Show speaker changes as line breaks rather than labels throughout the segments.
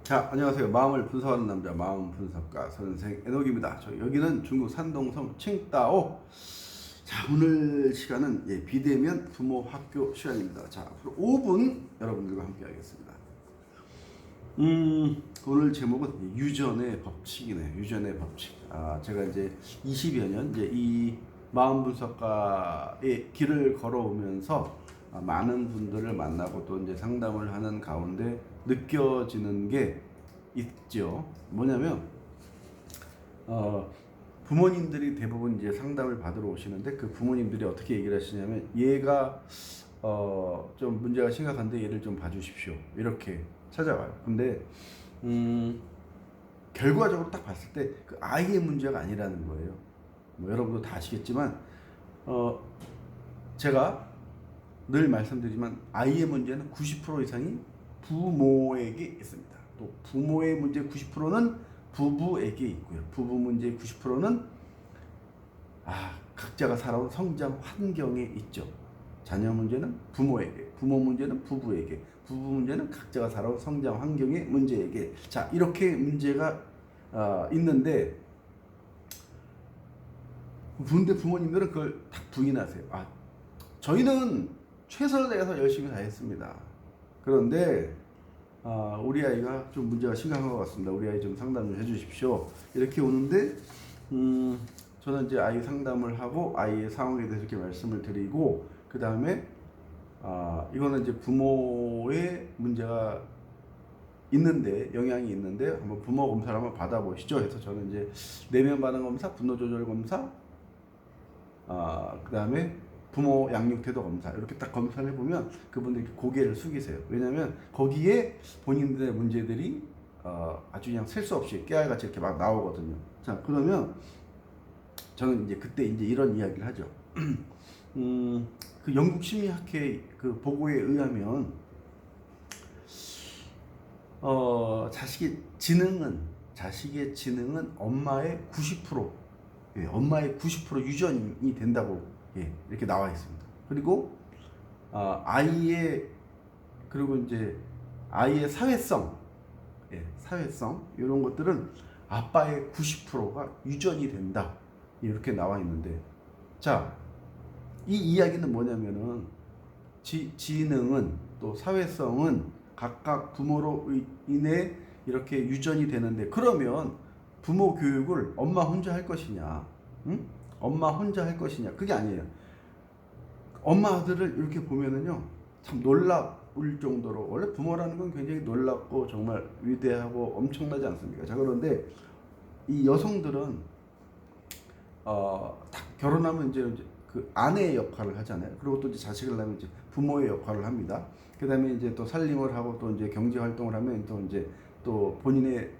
자, 안녕하세요. 마음을 분석하는 남자, 마음 분석가 선생 에녹입니다. 여기는 중국 산동성 칭따오. 자, 오늘 시간은 비대면 부모 학교 시간입니다. 자, 앞으로 5분 여러분들과 함께 하겠습니다. 오늘 제목은 유전의 법칙이네요. 유전의 법칙. 제가 이제 20여 년 이 마음 분석가의 길을 걸어오면서 많은 분들을 만나고 또 이제 상담을 하는 가운데 느껴지는 게 있죠. 뭐냐면 부모님들이 대부분 이제 상담을 받으러 오시는데 그 부모님들이 어떻게 얘기를 하시냐면 얘가 좀 문제가 심각한데 얘를 좀 봐주십시오 이렇게 찾아와요. 근데 결과적으로 딱 봤을 때 그 아이의 문제가 아니라는 거예요. 뭐 여러분도 다 아시겠지만 제가 늘 말씀드리지만 아이의 문제는 90% 이상이 부모에게 있습니다. 또 부모의 문제 90%는 부부에게 있고요. 부부 문제 90%는 각자가 살아온 성장 환경에 있죠. 자녀 문제는 부모에게, 부모 문제는 부부에게, 부부 문제는 각자가 살아온 성장 환경의 문제에게. 자, 이렇게 문제가 있는데 근데 부모님들은 그걸 딱 부인하세요. 저희는 최선을 다해서 열심히 다 했습니다. 그런데 우리 아이가 좀 문제가 심각한 것 같습니다. 우리 아이 좀 상담 좀 해주십시오. 이렇게 오는데 저는 이제 아이 상담을 하고 아이의 상황에 대해서 이렇게 말씀을 드리고 그 다음에 이거는 이제 부모의 문제가 있는데 영향이 있는데 한번 부모 검사를 한번 받아보시죠. 해서 저는 이제 내면 반응 검사, 분노 조절 검사, 그 다음에 부모 양육 태도 검사 이렇게 딱 검사를 해보면 그분들이 고개를 숙이세요. 왜냐하면 거기에 본인들의 문제들이 아주 그냥 셀 수 없이 깨알같이 이렇게 막 나오거든요. 자, 그러면 저는 이제 그때 이제 이런 이야기를 하죠. 그 영국 심리학회 그 보고에 의하면 자식의 지능은 엄마의 90% 엄마의 90% 유전이 된다고 이렇게 나와 있습니다. 그리고 그리고 이제 아이의 사회성 이런 것들은 아빠의 90%가 유전이 된다 이렇게 나와 있는데, 자, 이 이야기는 뭐냐면은 지능은 또 사회성은 각각 부모로 인해 이렇게 유전이 되는데, 그러면 부모 교육을 엄마 혼자 할 것이냐, 응? 엄마 혼자 할 것이냐, 그게 아니에요. 엄마들을 이렇게 보면은요 참 놀라울 정도로, 원래 부모라는 건 굉장히 놀랍고 정말 위대하고 엄청나지 않습니까? 자, 그런데 이 여성들은 딱 결혼하면 이제 그 아내의 역할을 하잖아요. 그리고 또 이제 자식을 낳으면 이제 부모의 역할을 합니다. 그 다음에 이제 또 살림을 하고 또 이제 경제 활동을 하면 또 이제 또 본인의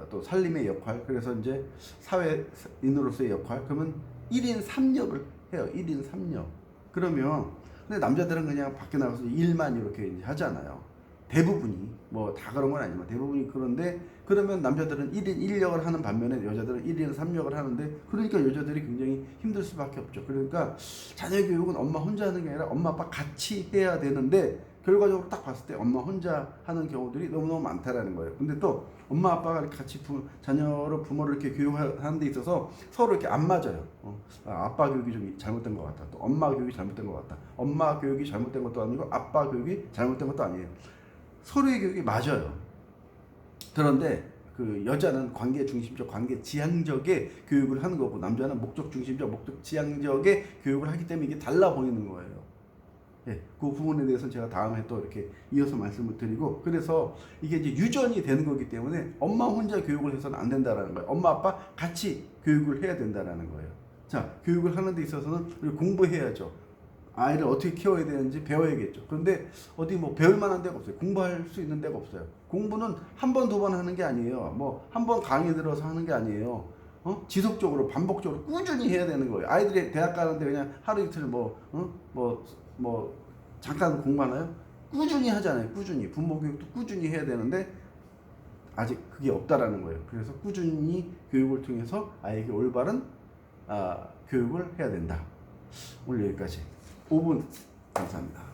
또 살림의 역할, 그래서 이제 사회인으로서의 역할, 그러면 1인 3역을 해요. 1인 3역. 그러면 근데 남자들은 그냥 밖에 나가서 일만 이렇게 이제 하잖아요. 대부분이 뭐 다 그런 건 아니지만 대부분이. 그런데 그러면 남자들은 1인 1역을 하는 반면에 여자들은 1인 3역을 하는데, 그러니까 여자들이 굉장히 힘들 수밖에 없죠. 그러니까 자녀 교육은 엄마 혼자 하는 게 아니라 엄마 아빠 같이 해야 되는데, 결과적으로 딱 봤을 때 엄마 혼자 하는 경우들이 너무너무 많다라는 거예요. 근데 또 엄마 아빠가 이렇게 같이 부모를 이렇게 교육하는 데 있어서 서로 이렇게 안 맞아요. 아빠 교육이 좀 잘못된 것 같다, 또 엄마 교육이 잘못된 것 같다. 엄마 교육이 잘못된 것도 아니고 아빠 교육이 잘못된 것도 아니에요. 서로의 교육이 맞아요. 그런데 그 여자는 관계 중심적, 관계 지향적의 교육을 하는 거고, 남자는 목적 중심적, 목적 지향적의 교육을 하기 때문에 이게 달라 보이는 거예요. 그 부분에 대해서는 제가 다음에 또 이렇게 이어서 말씀을 드리고, 그래서 이게 이제 유전이 되는 거기 때문에 엄마 혼자 교육을 해서는 안 된다라는 거예요. 엄마 아빠 같이 교육을 해야 된다라는 거예요. 자, 교육을 하는 데 있어서는 우리 공부해야죠. 아이를 어떻게 키워야 되는지 배워야겠죠. 그런데 어디 뭐 배울 만한 데가 없어요. 공부할 수 있는 데가 없어요. 공부는 한 번, 두 번 하는 게 아니에요. 뭐 한 번 강의 들어서 하는 게 아니에요. 지속적으로, 반복적으로, 꾸준히 해야 되는 거예요. 아이들이 대학 가는데 그냥 하루 이틀 잠깐 공부하나요? 꾸준히 하잖아요. 꾸준히. 부모 교육도 꾸준히 해야 되는데 아직 그게 없다라는 거예요. 그래서 꾸준히 교육을 통해서 아이에게 올바른 교육을 해야 된다. 오늘 여기까지. 5분 감사합니다.